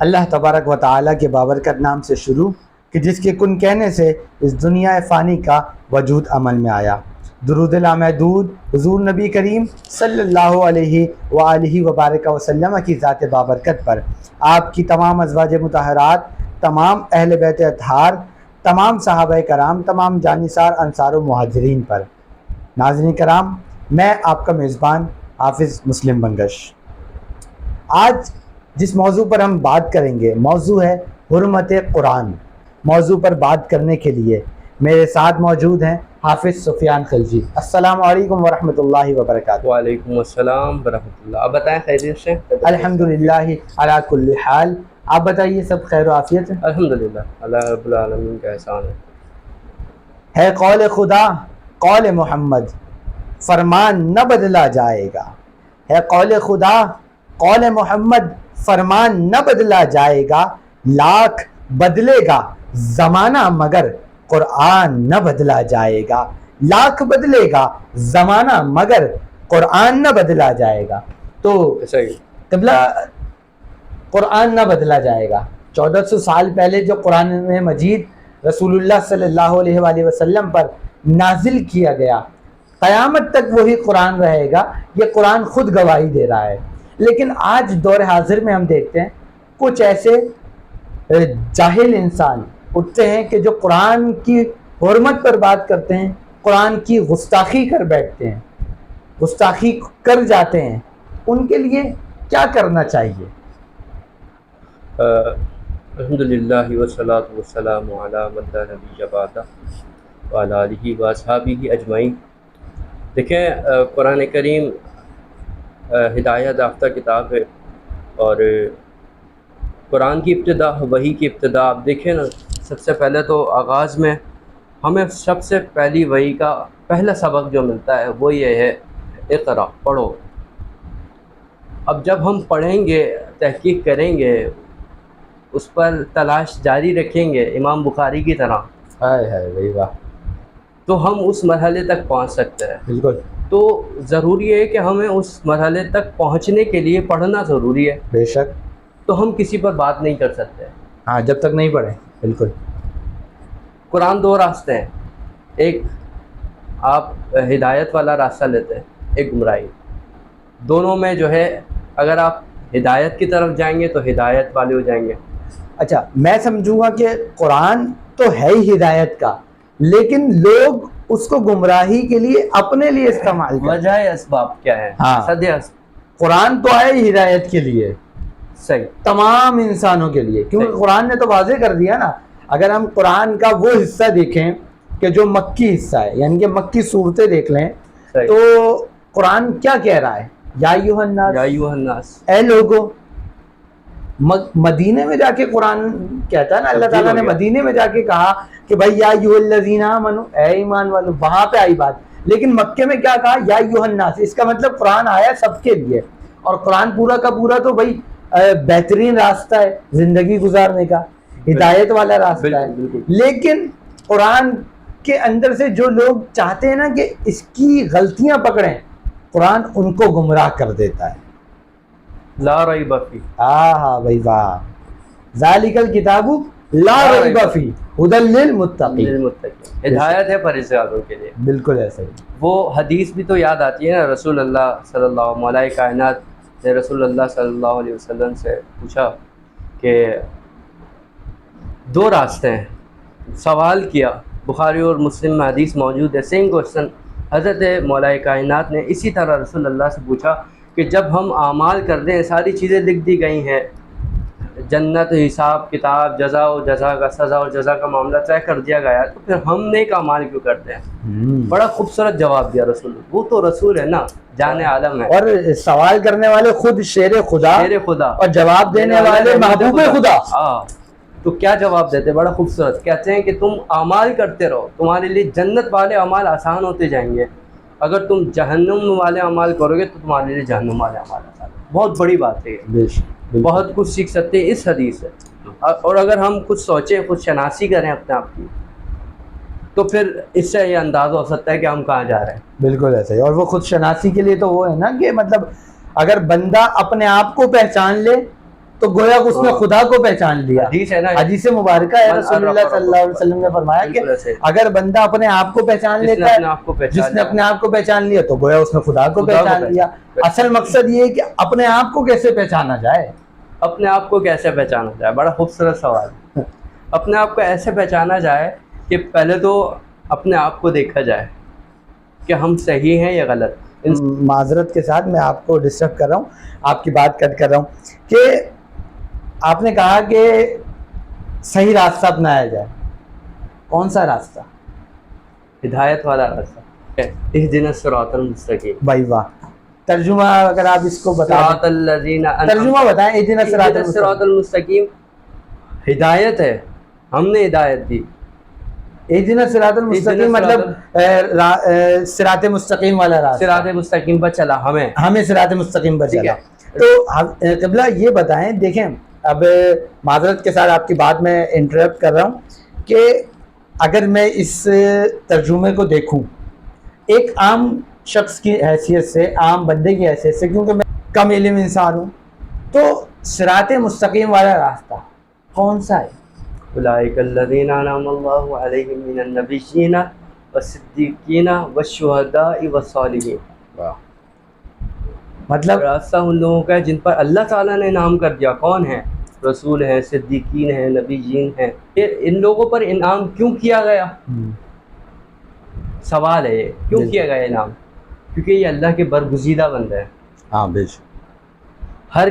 اللہ تبارک و تعالیٰ کے بابرکت نام سے شروع کہ جس کے کن کہنے سے اس دنیا فانی کا وجود عمل میں آیا۔ درود لامحدود حضور نبی کریم صلی اللہ علیہ وآلہ وبارک وسلم کی ذات بابرکت پر، آپ کی تمام ازواج مطہرات، تمام اہل بیت اطہار، تمام صحابہ کرام، تمام جانثار انصار و مہاجرین پر۔ ناظرین کرام، میں آپ کا میزبان حافظ مسلم بنگش۔ آج جس موضوع پر ہم بات کریں گے موضوع ہے حرمت قرآن۔ موضوع پر بات کرنے کے لیے میرے ساتھ موجود ہیں حافظ سفیان خلجی۔ السلام علیکم ورحمۃ اللہ وبرکاتہ۔ وعلیکم السلام ورحمۃ اللہ۔ آپ بتائیں خیریت سے؟ الحمدللہ علی کل حال۔ آپ بتائیے سب خیر و عافیت ہے؟ الحمدللہ، اللہ رب العالمین کا احسان ہے۔ ہے قول خدا قول محمد، فرمان نہ بدلا جائے گا۔ ہے قول خدا قول محمد، فرمان نہ بدلا جائے گا۔ لاکھ بدلے گا زمانہ مگر قرآن نہ بدلا جائے گا۔ لاکھ بدلے گا زمانہ مگر قرآن نہ بدلا جائے گا۔ تو صحیح، قبلہ قرآن نہ بدلا جائے گا۔ 1400 سال پہلے جو قرآن مجید رسول اللہ صلی اللہ علیہ وآلہ وسلم پر نازل کیا گیا، قیامت تک وہی قرآن رہے گا۔ یہ قرآن خود گواہی دے رہا ہے۔ لیکن آج دور حاضر میں ہم دیکھتے ہیں کچھ ایسے جاہل انسان اٹھتے ہیں کہ جو قرآن کی حرمت پر بات کرتے ہیں، قرآن کی گستاخی کر بیٹھتے ہیں، گستاخی کر جاتے ہیں۔ ان کے لیے کیا کرنا چاہیے؟ الحمدللہ والصلاۃ والسلام علی من لا نبی بعدہ وعلی آلہ واصحابہ اجمعین۔ دیکھیں، قرآن کریم ہدایت یافتہ کتاب ہے، اور قرآن کی ابتدا، وحی کی ابتدا آپ دیکھیں نا، سب سے پہلے تو آغاز میں ہمیں سب سے پہلی وحی کا پہلا سبق جو ملتا ہے وہ یہ ہے، اقرا، پڑھو۔ اب جب ہم پڑھیں گے، تحقیق کریں گے، اس پر تلاش جاری رکھیں گے امام بخاری کی طرح، ہائے ہائے بھائی واہ، تو ہم اس مرحلے تک پہنچ سکتے ہیں۔ بالکل، تو ضروری ہے کہ ہمیں اس مرحلے تک پہنچنے کے لیے پڑھنا ضروری ہے۔ بے شک، تو ہم کسی پر بات نہیں کر سکتے۔ ہاں، جب تک نہیں پڑھیں۔ بالکل، قرآن دو راستے ہیں، ایک آپ ہدایت والا راستہ لیتے ہیں، ایک گمراہی۔ دونوں میں جو ہے، اگر آپ ہدایت کی طرف جائیں گے تو ہدایت والے ہو جائیں گے۔ اچھا، میں سمجھوں گا کہ قرآن تو ہے ہی ہدایت کا، لیکن لوگ اس کو گمراہی کے لیے اپنے لیے استعمال کرتے ہیں۔ وجہ اسباب کیا ہے؟ ہاں، قرآن تو ہے ہی ہدایت کے لیے، صحیح، تمام انسانوں کے لیے، کیونکہ صحیح، قرآن نے تو واضح کر دیا نا۔ اگر ہم قرآن کا وہ حصہ دیکھیں کہ جو مکی حصہ ہے، یعنی کہ مکی صورتیں دیکھ لیں، صحیح، تو قرآن کیا کہہ رہا ہے؟ یا ایھا الناس، یا ایھا الناس، اے لوگو۔ مدینے میں جا کے قرآن کہتا ہے نا، اللہ تعالیٰ نے مدینے میں جا کے کہا کہ بھائی یا ایھا الذین آمنوا، اے ایمان والو، وہاں پہ آئی بات۔ لیکن مکے میں کیا کہا؟ یا ایھا الناس۔ اس کا مطلب قرآن آیا سب کے لیے، اور قرآن پورا کا پورا تو بھائی بہترین راستہ ہے زندگی گزارنے کا، ہدایت والا راستہ ہے۔ لیکن قرآن کے اندر سے جو لوگ چاہتے ہیں نا کہ اس کی غلطیاں پکڑیں، قرآن ان کو گمراہ کر دیتا ہے۔ لا ریب فیہ، ہاں بھائی واہ، ذالک الکتاب لا ریب فیہ ھدی للمتقین، للمتقین، ہدایت ہے پرہیزگاروں کے لیے۔ بالکل ایسا ہی۔ وہ حدیث بھی تو یاد آتی ہے نا، رسول اللہ صلی اللہ علیہ کائنات نے رسول اللہ صلی اللہ علیہ وسلم سے پوچھا کہ دو راستے ہیں، سوال کیا، بخاری اور مسلم میں حدیث موجود ہے، سیم کوشچن حضرت مولا کائنات نے اسی طرح رسول اللہ سے پوچھا کہ جب ہم اعمال کر دیں، ساری چیزیں لکھ دی گئی ہیں، جنت، حساب کتاب، جزا و جزا کا، سزا اور جزا کا معاملہ طے کر دیا گیا، تو پھر ہم نیک اعمال کیوں کرتے ہیں؟ بڑا خوبصورت جواب دیا رسول، وہ تو رسول ہے نا، جان عالم ہے، اور سوال کرنے والے خود شیر خدا، شیر خدا، اور جواب دینے والے محبوب خدا۔ ہاں، تو کیا جواب دیتے؟ بڑا خوبصورت، کہتے ہیں کہ تم اعمال کرتے رہو، تمہارے لیے جنت والے اعمال آسان ہوتے جائیں گے، اگر تم جہنم والے اعمال کرو گے تو تمہارے لیے جہنم والے اعمال آسان ہیں۔ بہت بڑی بات ہے یہ، بہت کچھ سیکھ سکتے ہیں اس حدیث سے۔ اور اگر ہم کچھ سوچیں، خود شناسی کریں اپنے آپ کی، تو پھر اس سے یہ اندازہ ہو سکتا ہے کہ ہم کہاں جا رہے ہیں۔ بالکل ایسا ہی۔ اور وہ خود شناسی کے لیے تو وہ ہے نا کہ مطلب اگر بندہ اپنے آپ کو پہچان لے تو گویا اس نے خدا کو پہچان لیا. حدیث ہے نا, حدیث مبارکہ ہے, رسول اللہ صلی اللہ علیہ وسلم نے فرمایا کہ اگر بندہ اپنے آپ کو پہچان لیتا ہے, جس نے اپنے آپ کو پہچان لیا تو گویا اس نے خدا کو پہچان لیا. اصل مقصد یہ ہے کہ اپنے آپ کو کیسے پہچانا جائے. اپنے آپ کو کیسے پہچانا جائے, بڑا خوبصورت سوال. اپنے آپ کو ایسے پہچانا جائے کہ پہلے تو اپنے آپ کو دیکھا جائے کہ ہم صحیح ہیں یا غلط. معذرت کے ساتھ میں آپ کو ڈسٹرب کر رہا ہوں, آپ کی بات کٹ کر رہا ہوں کہ آپ نے کہا کہ صحیح راستہ اپنایا جائے. کون سا راستہ؟ ہدایت والا راستہ. اہدنا الصراط المستقیم. بھائی واہ, ترجمہ اگر آپ اس کو بتا صراط الذین ترجمہ بتائیں. اہدنا الصراط المستقیم ہدایت ہے, ہم نے ہدایت دی. اہدنا الصراط المستقیم مطلب صراط مستقیم والا راستہ, صراط مستقیم پر چلا, ہمیں صراط مستقیم پر چلا. تو قبلہ یہ بتائیں, دیکھیں اب معذرت کے ساتھ آپ کی بات میں انٹرپٹ کر رہا ہوں کہ اگر میں اس ترجمے کو دیکھوں ایک عام شخص کی حیثیت سے, عام بندے کی حیثیت سے, کیونکہ میں کم علم انسان ہوں, تو صراط مستقیم والا راستہ کون سا ہے؟ اولئک الذین انعم اللہ علیہم من النبیین والصدیقین والشہداء والصالحین. مطلب راستہ ان لوگوں کا ہے جن پر اللہ تعالیٰ نے انعام کر دیا. کون ہیں؟ رسول ہیں, صدیقین ہیں, نبیین ہیں. ان لوگوں پر انعام کیوں کیا گیا؟ سوال ہے یہ, کیوں کیا گیا انعام؟ کیونکہ یہ اللہ کے برگزیدہ بندے ہیں. ہاں بے شک, ہر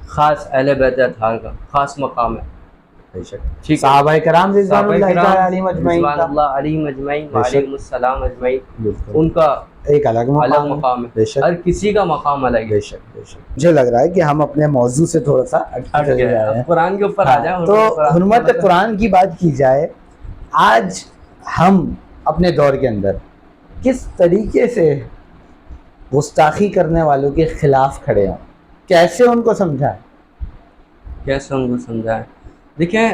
خاص اہل بیت اطہار کا خاص مقام ہے. صحابہ کرام رضوان اللہ علیہم اجمعین وعلیہم السلام اجمعین, ان کا ایک الگ مقام ہے. ہر کسی کا مقام الگ ہے. بے شک بے شک. مجھے لگ رہا ہے کہ ہم اپنے موضوع سے تھوڑا سا ہٹ گئے, قرآن کے اوپر آ جائیں. تو حرمت قرآن کی بات کی جائے, آج ہم اپنے دور کے اندر کس طریقے سے گستاخی کرنے والوں کے خلاف کھڑے ہوں, کیسے ان کو سمجھائیں؟ کیسے ان کو سمجھائیں؟ دیکھیں,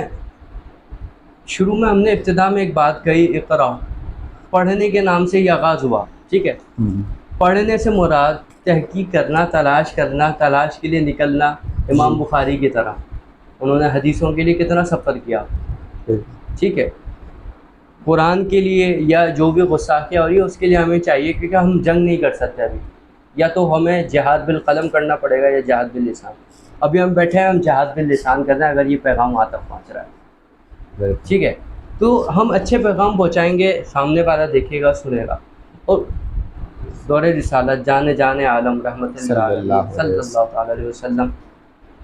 شروع میں ہم نے ابتدا میں ایک بات کہی, اقرا, پڑھنے کے نام سے یہ آغاز ہوا. ٹھیک ہے, پڑھنے سے مراد تحقیق کرنا, تلاش کرنا, تلاش کے لیے نکلنا. امام بخاری کی طرح انہوں نے حدیثوں کے لیے کتنا سفر کیا. ٹھیک ہے, قرآن کے لیے یا جو بھی گستاخی ہو رہی ہے اس کے لیے ہمیں چاہیے, کیونکہ ہم جنگ نہیں کر سکتے ابھی, یا تو ہمیں جہاد بالقلم کرنا پڑے گا یا جہاد باللسان. ابھی ہم بیٹھے ہیں, ہم جہاد باللسان کر رہے ہیں اگر یہ پیغام وہاں تک پہنچ رہا ہے. ٹھیک ہے, تو ہم اچھے پیغام پہنچائیں گے, سامنے والا دیکھے گا, سنے گا. اور دور رسالت جان عالم رحمت اللہ صلی اللہ تعالی علیہ وسلم,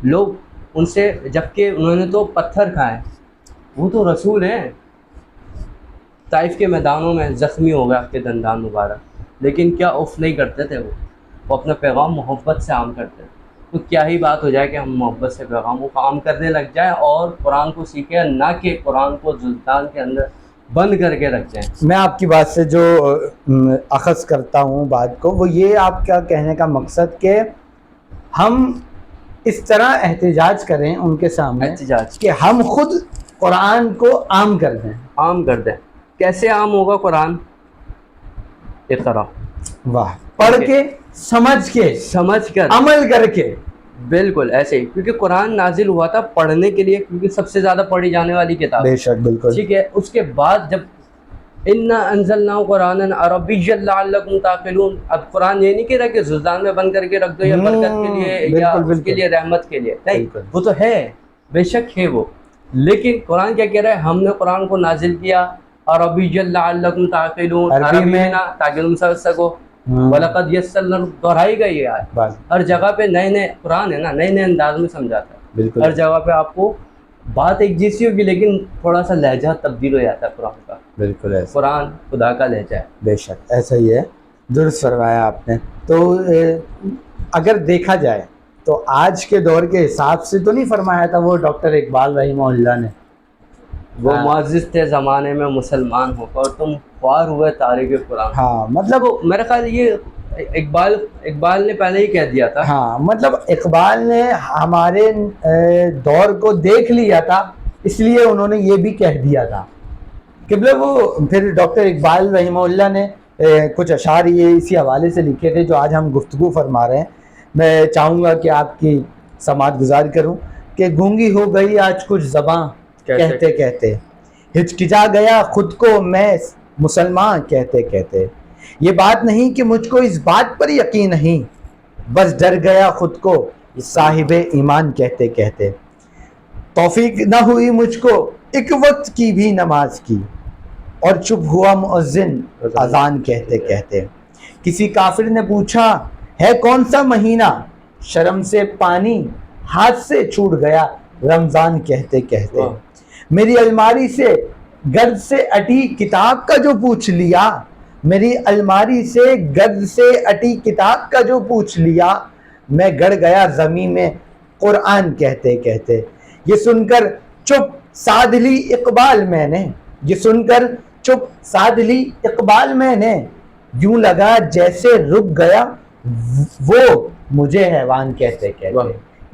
لوگ ان سے, جبکہ انہوں نے تو پتھر کھائے, وہ تو رسول ہیں. طائف کے میدانوں میں زخمی ہو گیا آپ کے دندان مبارک, لیکن کیا اف نہیں کرتے تھے, وہ اپنا پیغام محبت سے عام کرتے تھے. تو کیا ہی بات ہو جائے کہ ہم محبت سے پیغاموں کو عام کرنے لگ جائیں اور قرآن کو سیکھیں, نہ کہ قرآن کو زندان کے اندر بند کر کے رکھ جائیں. میں آپ کی بات سے جو اخذ کرتا ہوں بات کو, وہ یہ آپ کا کہنے کا مقصد کہ ہم اس طرح احتجاج کریں ان کے سامنے کہ ہم خود قرآن کو عام کر دیں. عام کر دیں. کیسے عام ہوگا قرآن؟ اقرا, واہ, پڑھ کے, سمجھ کر, عمل کر کے. بالکل ایسے ہی, کیونکہ قرآن نازل ہوا تھا پڑھنے کے لیے, کیونکہ سب سے زیادہ پڑھی جانے والی کتاب. بے شک, بالکل. ٹھیک ہے, اس کے بعد جب انا انزلناہ قرآنا عربیا لعلکم تعقلون, اب قرآن یہ نہیں کہہ رہا کہ زندان میں بند کر کے رکھ دو یا برکت کے لیے یا اس کے لیے رحمت کے لیے, نہیں, وہ تو ہے, بے شک ہے وہ, لیکن قرآن کیا کہہ رہا ہے؟ ہم نے قرآن کو نازل کیا عربیا لعلکم تعقلون, عربی میں تاکہ تم سمجھ سکو. وَلَقَدْ يَسَّرْنَا, دہرائی گئی یہ آیت, ہر جگہ پہ نئے نئے, قرآن ہے نا, نئے نئے انداز میں سمجھاتا ہے. ہر جگہ پہ آپ کو بات ایک جیسی ہوگی لیکن تھوڑا سا لہجہ تبدیل ہو جاتا ہے قرآن کا. بالکل ایسا, قرآن خدا کا لہجہ ہے. بے شک ایسا ہی ہے, درست فرمایا آپ نے. تو اگر دیکھا جائے تو آج کے دور کے حساب سے تو نہیں فرمایا تھا وہ ڈاکٹر اقبال رحمہ اللہ نے, وہ معزز تھے زمانے میں مسلمان ہو کر, تم خوار ہوئے تاریخ قرآن. ہاں, مطلب میرا خیال یہ اقبال نے پہلے ہی کہہ دیا تھا. ہاں, مطلب اقبال نے ہمارے دور کو دیکھ لیا تھا, اس لیے انہوں نے یہ بھی کہہ دیا تھا کہ وہ پھر ڈاکٹر اقبال رحمہ اللہ نے کچھ اشعار یہ اسی حوالے سے لکھے تھے جو آج ہم گفتگو فرما رہے ہیں. میں چاہوں گا کہ آپ کی سماعت گزار کروں کہ گونگی ہو گئی آج کچھ زباں کہتے کہتے، ہچکچا گیا خود کو میں مسلمان کہتے کہتے، یہ بات نہیں کہ مجھ کو اس بات پر یقین نہیں، بس ڈر گیا خود کو صاحب ایمان کہتے کہتے، توفیق نہ ہوئی مجھ کو ایک وقت کی بھی نماز کی، اور چپ ہوا مؤذن اذان کہتے کہتے، کسی کافر نے پوچھا ہے کون سا مہینہ، شرم سے پانی ہاتھ سے چھوٹ گیا رمضان کہتے کہتے، میری الماری سے گرد سے اٹی کتاب کا جو پوچھ لیا، میری الماری سے گرد سے اٹی کتاب کا جو پوچھ لیا، میں گڑ گیا زمین میں قرآن کہتے کہتے، یہ سن کر چپ سادھ لی اقبال میں نے، یہ سن کر چپ سادھ لی اقبال میں نے، یوں لگا جیسے رک گیا وہ مجھے حیوان کہتے کہتے،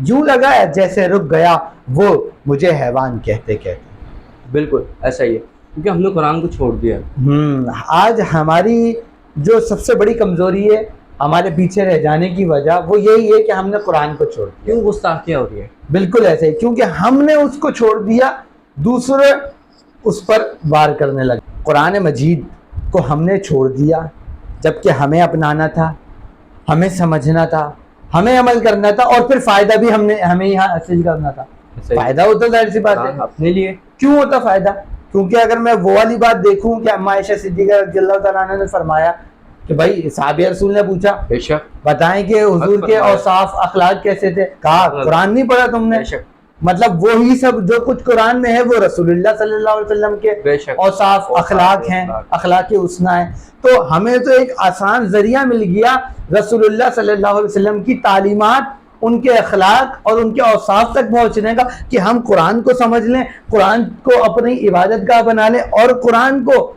یوں لگا جیسے رک گیا وہ مجھے حیوان کہتے کہتے۔ بالکل ایسا ہی ہے، کیونکہ ہم نے قرآن کو چھوڑ دیا۔ آج ہماری جو سب سے بڑی کمزوری ہے، ہمارے پیچھے رہ جانے کی وجہ وہ یہی ہے کہ ہم نے قرآن کو چھوڑ دیا۔ کیوں گستاخیاں ہو رہی ہیں؟ بالکل ایسے ہی، کیونکہ ہم نے اس کو چھوڑ دیا، دوسرے اس پر وار کرنے لگے۔ قرآن مجید کو ہم نے چھوڑ دیا جبکہ ہمیں اپنانا تھا، ہمیں سمجھنا تھا، ہمیں عمل کرنا تھا، اور پھر فائدہ بھی ہمیں یہاں حاصل کرنا تھا۔ فائدہ ہوتا ظاہر سی بات ہے اپنے لیے۔ کیوں ہوتا فائدہ؟ کیونکہ اگر میں وہ والی بات دیکھوں کہ اما عائشہ صدیقہ رضی اللہ تعالیٰ عنہ نے فرمایا کہ بھائی صحابہ رسول نے پوچھا بے شک بتائیں کہ حضور کے اوصاف اخلاق کیسے تھے، کہا قرآن نہیں پڑھا تم نے؟ بے شک، مطلب وہی سب جو کچھ قرآن میں ہے وہ رسول اللہ صلی اللہ علیہ وسلم کے بے شک اوصاف اخلاق ہیں، اخلاق حسنہ ہیں۔ تو ہمیں تو ایک آسان ذریعہ مل گیا رسول اللہ صلی اللہ علیہ وسلم کی تعلیمات، ان کے اخلاق اور ان کے اوصاف تک پہنچنے کا، کہ ہم قرآن کو سمجھ لیں، قرآن کو اپنی عبادت گاہ بنا لیں، اور قرآن کو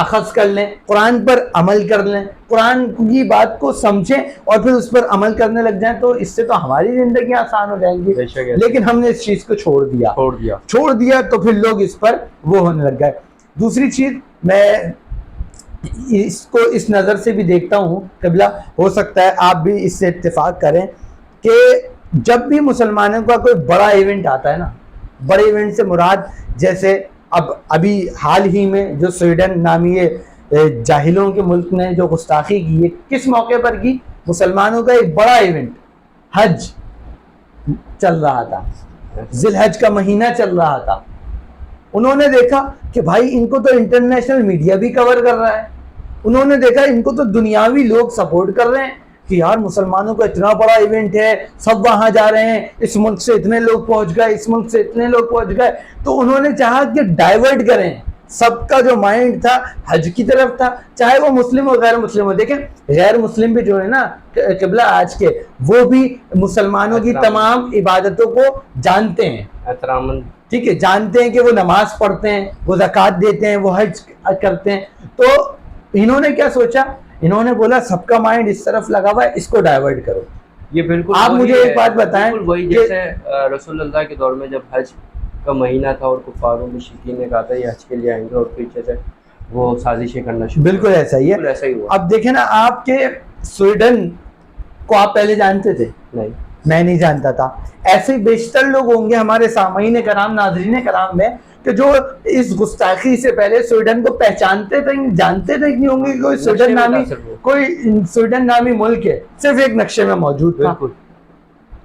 اخذ کر لیں، قرآن پر عمل کر لیں، قرآن کی بات کو سمجھیں اور پھر اس پر عمل کرنے لگ جائیں، تو اس سے تو ہماری زندگی آسان ہو جائیں گی۔ لیکن ہم نے اس چیز کو چھوڑ دیا تو پھر لوگ اس پر وہ ہونے لگ گئے۔ دوسری چیز میں اس کو اس نظر سے بھی دیکھتا ہوں قبلہ، ہو سکتا ہے آپ بھی اس سے اتفاق کریں، کہ جب بھی مسلمانوں کا کوئی بڑا ایونٹ آتا ہے نا، بڑے ایونٹ سے مراد جیسے ابھی حال ہی میں جو سویڈن نامی جاہلوں کے ملک نے جو گستاخی کی ہے، کس موقع پر کی؟ مسلمانوں کا ایک بڑا ایونٹ حج چل رہا تھا، ذی الحج کا مہینہ چل رہا تھا، انہوں نے دیکھا کہ بھائی ان کو تو انٹرنیشنل میڈیا بھی کور کر رہا ہے، انہوں نے دیکھا ان کو تو دنیاوی لوگ سپورٹ کر رہے ہیں کہ یار مسلمانوں کا اتنا بڑا ایونٹ ہے، سب وہاں جا رہے ہیں، اس ملک سے اتنے لوگ پہنچ گئے، اس ملک سے اتنے لوگ پہنچ گئے، تو انہوں نے چاہا کہ ڈائیورٹ کریں، سب کا جو مائنڈ تھا حج کی طرف تھا، چاہے وہ مسلم ہو غیر مسلم ہو۔ دیکھیں غیر مسلم بھی جو ہے نا قبلہ آج کے، وہ بھی مسلمانوں کی تمام عبادتوں کو جانتے ہیں، ٹھیک ہے، جانتے ہیں کہ وہ نماز پڑھتے ہیں، وہ زکوٰۃ دیتے ہیں، وہ حج کرتے ہیں۔ تو انہوں نے کیا سوچا؟ انہوں نے بولا سب کا مائنڈ اس طرف لگا ہوا ہے، اس کو ڈائیورٹ کرو۔ یہ بالکل آپ مجھے ایک بات بتائیں، وہی جیسے رسول اللہ کے دور میں جب حج کا مہینہ تھا اور کفار و مشرکین نے کہا تھا یہ حج کے لیے آئیں گے، اور پیچھے سے وہ سازشیں کرنا شروع، بالکل ایسا ہی ہے، ایسا ہی ہوا۔ اب دیکھیں نا، آپ کے سویڈن کو آپ پہلے جانتے تھے؟ نہیں، میں نہیں جانتا تھا، ایسے بیشتر لوگ ہوں گے ہمارے سامعین کرام، ناظرین کرام میں، کہ جو اس گستاخی سے پہلے سویڈن کو پہچانتے تھے، جانتے تھے نہیں ہوں گے کہ کوئی سویڈن نامی ملک ہے، صرف ایک نقشے میں موجود تھا۔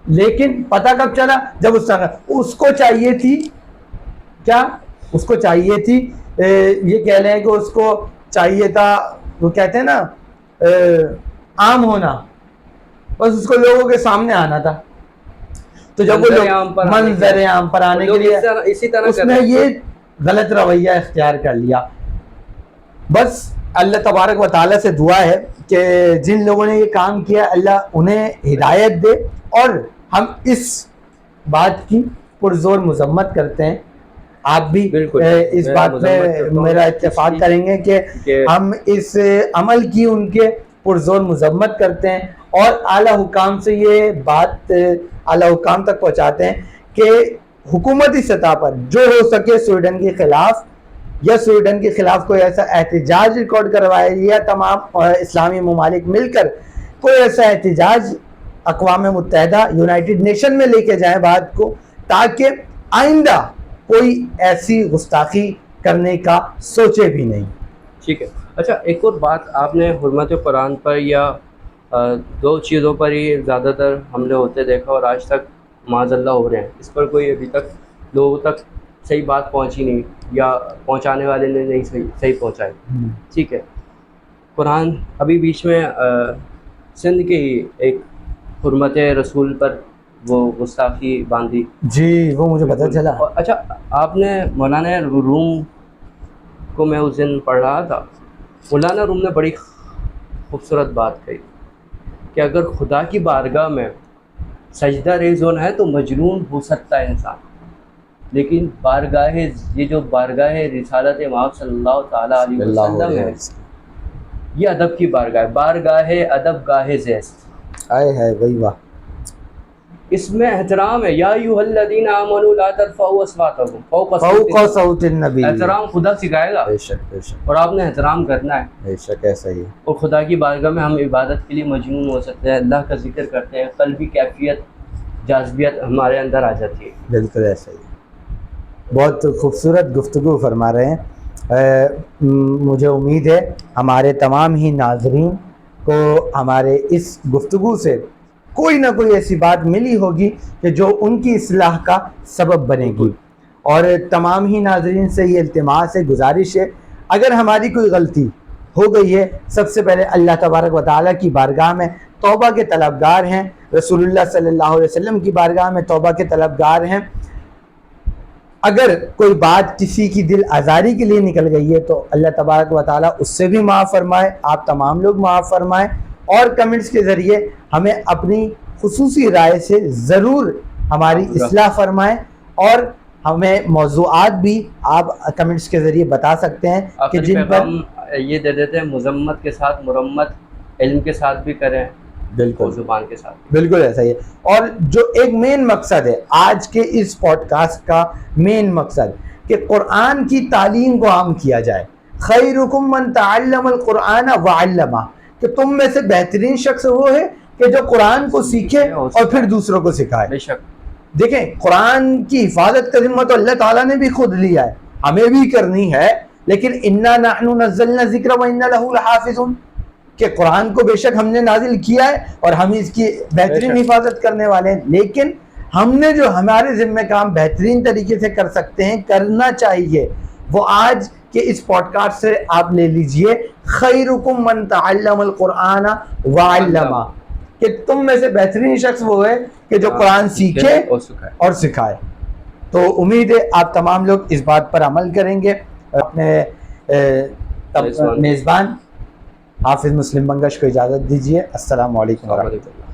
لیکن پتہ کب چلا؟ جب اس کو چاہیے تھی کیا؟ اس کو چاہیے تھی یہ کہہ لیں کہ اس کو چاہیے تھا، وہ کہتے ہیں نا عام ہونا، بس اس کو لوگوں کے سامنے آنا تھا۔ تو جب وہ منظر عام پر آنے کے لیے اس نے یہ غلط رویہ اختیار کر لیا۔ بس اللہ تبارک و تعالیٰ سے دعا ہے کہ جن لوگوں نے یہ کام کیا اللہ انہیں ہدایت دے، اور ہم اس بات کی پرزور مذمت کرتے ہیں، آپ بھی اس بات میں میرا اتفاق کریں گے کہ ہم اس عمل کی ان کے پرزور مذمت کرتے ہیں، اور اعلیٰ حکام سے یہ بات اعلیٰ حکام تک پہنچاتے ہیں کہ حکومتی سطح پر جو ہو سکے سویڈن کے خلاف، یا سویڈن کے خلاف کوئی ایسا احتجاج ریکارڈ کروائے، یا تمام اسلامی ممالک مل کر کوئی ایسا احتجاج اقوام متحدہ یونائٹڈ نیشن میں لے کے جائیں بات کو, تاکہ آئندہ کوئی ایسی گستاخی کرنے کا سوچے بھی نہیں. ٹھیک ہے. اچھا ایک اور بات, آپ نے حرمت قرآن پر یا دو چیزوں پر ہی زیادہ تر حملے ہوتے دیکھا اور آج تک معاذ اللہ ہو رہے ہیں, اس پر کوئی ابھی تک لوگوں تک صحیح بات پہنچی نہیں یا پہنچانے والے نے نہیں صحیح پہنچائی. ٹھیک ہے. قرآن ابھی بیچ میں سندھ کے ہی ایک حرمت رسول پر وہ گستاخی باندھی. جی وہ مجھے پتہ چلا. اچھا آپ نے مولانا روم کو میں اس دن پڑھ رہا تھا, مولانا روم نے بڑی خوبصورت بات کہی کہ اگر خدا کی بارگاہ میں سجدہ ریز ہونا ہے تو مجنون ہو سکتا ہے انسان, لیکن بارگاہ یہ جو بارگاہ رسالت محمد صلی اللہ تعالیٰ علیہ وسلم ہے یہ ادب کی بارگاہ, بارگاہ ادب گاہ زیست. آئے ہے وہی واہ. اس میں احترام ہے. یا ایھا الذین آمنوا لا ترفعوا اصواتکم فوق صوت النبی. احترام خدا سکھائے گا, بے شک بے شک, اور آپ نے احترام کرنا ہے. بے شک ایسا ہی. اور خدا کی بارگاہ میں ہم عبادت کے لیے مجنون ہو سکتے ہیں, اللہ کا ذکر کرتے ہیں, قلبی کیفیت جاذبیت ہمارے اندر آ جاتی ہے. بالکل ایسا ہی. بہت خوبصورت گفتگو فرما رہے ہیں. مجھے امید ہے ہمارے تمام ہی ناظرین کو ہمارے اس گفتگو سے کوئی نہ کوئی ایسی بات ملی ہوگی کہ جو ان کی اصلاح کا سبب بنے گی. اور تمام ہی ناظرین سے یہ التماس ہے, گزارش ہے, اگر ہماری کوئی غلطی ہو گئی ہے سب سے پہلے اللہ تبارک و تعالیٰ کی بارگاہ میں توبہ کے طلبگار ہیں, رسول اللہ صلی اللہ علیہ وسلم کی بارگاہ میں توبہ کے طلبگار ہیں. اگر کوئی بات کسی کی دل آزاری کے لیے نکل گئی ہے تو اللہ تبارک و تعالیٰ اس سے بھی معاف فرمائے, آپ تمام لوگ معاف فرمائیں. اور کمنٹس کے ذریعے ہمیں اپنی خصوصی رائے سے ضرور ہماری اصلاح فرمائیں, اور ہمیں موضوعات بھی آپ کمنٹس کے ذریعے بتا سکتے ہیں کہ جن پر یہ دے دیتے ہیں مذمت کے ساتھ مرمت علم کے ساتھ بھی کریں, بالکل زبان کے ساتھ. بالکل ایسا ہی ہے. اور جو ایک مین مقصد ہے آج کے اس پوڈ کاسٹ کا, مین مقصد کہ قرآن کی تعلیم کو عام کیا جائے. خیرکم من تعلم القرآن وعلمہ, کہ تم میں سے بہترین شخص وہ ہے کہ جو قرآن کو سیکھے اور پھر دوسروں کو سکھائے. بے شک. دیکھیں قرآن کی حفاظت کا ذمہ تو اللہ تعالیٰ نے بھی خود لیا ہے, ہمیں بھی کرنی ہے, لیکن انا نحن نزلنا الذکر وانا لہ لحافظون, کہ قرآن کو بے شک ہم نے نازل کیا ہے اور ہم اس کی بہترین حفاظت کرنے والے ہیں. لیکن ہم نے جو ہمارے ذمہ کام بہترین طریقے سے کر سکتے ہیں کرنا چاہیے, وہ آج کہ اس پوڈ کاسٹ سے آپ لے لیجئے, خیرکم من تعلم القرآن وعلمہ, کہ تم میں سے بہترین شخص وہ ہے کہ جو قرآن سیکھے اور سکھائے. تو امید ہے آپ تمام لوگ اس بات پر عمل کریں گے. اپنے میزبان حافظ مسلم بنگش کو اجازت دیجیے. السلام علیکم ورحمۃ اللہ.